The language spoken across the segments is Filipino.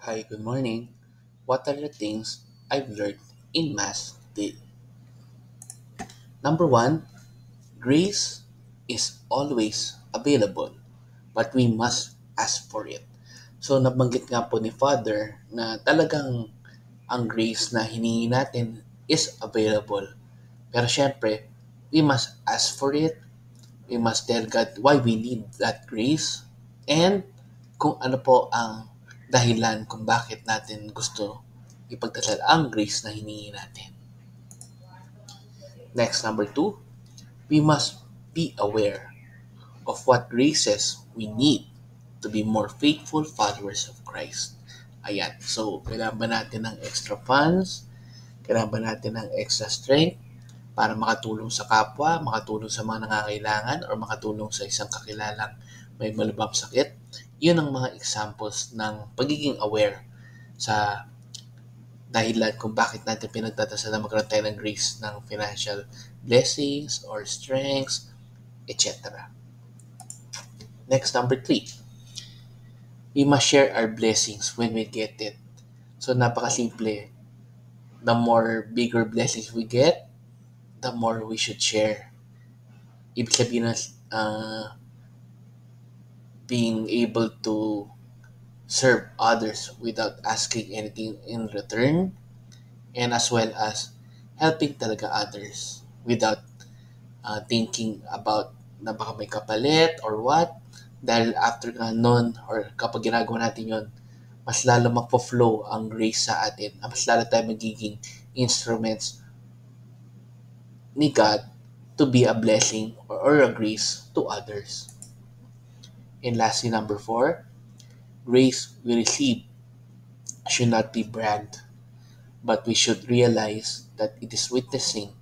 Hi, good morning. What are the things I've learned in Mass today? Number one, grace is always available, but we must ask for it. So, nabanggit nga po ni Father na talagang ang grace na hinihingi natin is available. Pero syempre, we must ask for it. We must tell God why we need that grace and kung ano po ang dahilan kung bakit natin gusto ipagdasal ang grace na hinihingi natin. Next, number two, we must be aware of what graces we need to be more faithful followers of Christ. Ayan. So, kailangan ba natin ng extra funds? Kailangan ba natin ng extra strength para makatulong sa kapwa, makatulong sa mga nangangailangan, or makatulong sa isang kakilalang may malubhang sakit? Yun ang mga examples ng pagiging aware sa dahilan kung bakit natin pinagdadasal na magkaroon tayo ng grace ng financial blessings or strengths, etc. Next, number three, we must share our blessings when we get it. So, napakasimple. The more bigger blessings we get, the more we should share. Ibig sabihin na being able to serve others without asking anything in return, and as well as helping talaga others without thinking about na baka may kapalit or what. Dahil after nga nun, or kapag ginagawa natin yon, mas lalo magpo-flow ang grace sa atin. Mas lalo tayo magiging instruments ni God to be a blessing or a grace to others. And lastly, number four, grace we receive should not be bragged, but we should realize that it is witnessing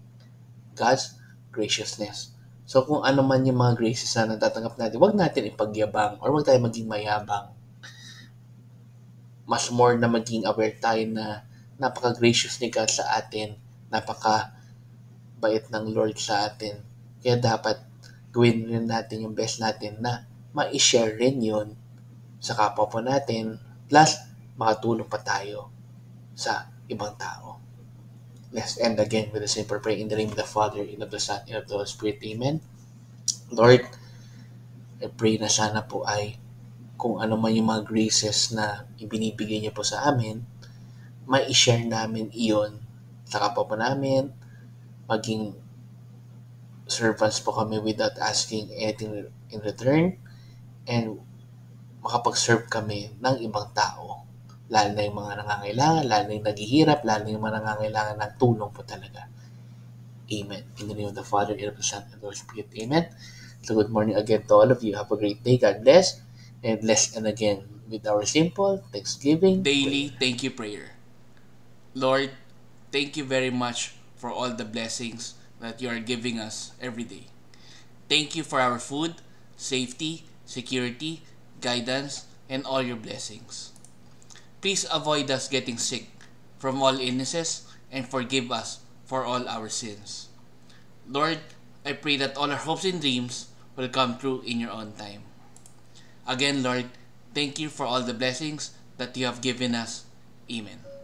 God's graciousness. So kung ano man yung mga graces na natatanggap natin, wag natin ipagyabang or wag tayo maging mayabang. Mas more na maging aware tayo na napaka-gracious ni God sa atin, napaka-bait ng Lord sa atin. Kaya dapat gawin rin natin yung best natin na ma-share rin yun sa kapwa po natin, plus makatulong pa tayo sa ibang tao. Let's end again with a simple prayer in the name of the Father, and of the Son, and of the Holy Spirit. Amen. Lord, I pray na sana po ay kung ano man yung mga graces na ibinibigay niyo po sa amin, ma-share namin iyon sa kapwa po namin, maging servants po kami without asking anything in return, and makapag-serve kami ng ibang tao. Lalo na yung mga nangangailangan, lalo na yung naghihirap, lalo na yung mga nangangailangan ng tulong po talaga. Amen. In the name of the Father, and of the Son, and of the Holy Spirit. Amen. So good morning again to all of you. Have a great day. God bless. And let's end again with our simple Thanksgiving Daily prayer. thank you prayer. Lord, thank you very much for all the blessings that you are giving us every day. Thank you for our food, safety, security, guidance, and all your blessings. Please avoid us getting sick from all illnesses and forgive us for all our sins. Lord, I pray that all our hopes and dreams will come true in your own time. Again, Lord, thank you for all the blessings that you have given us. Amen.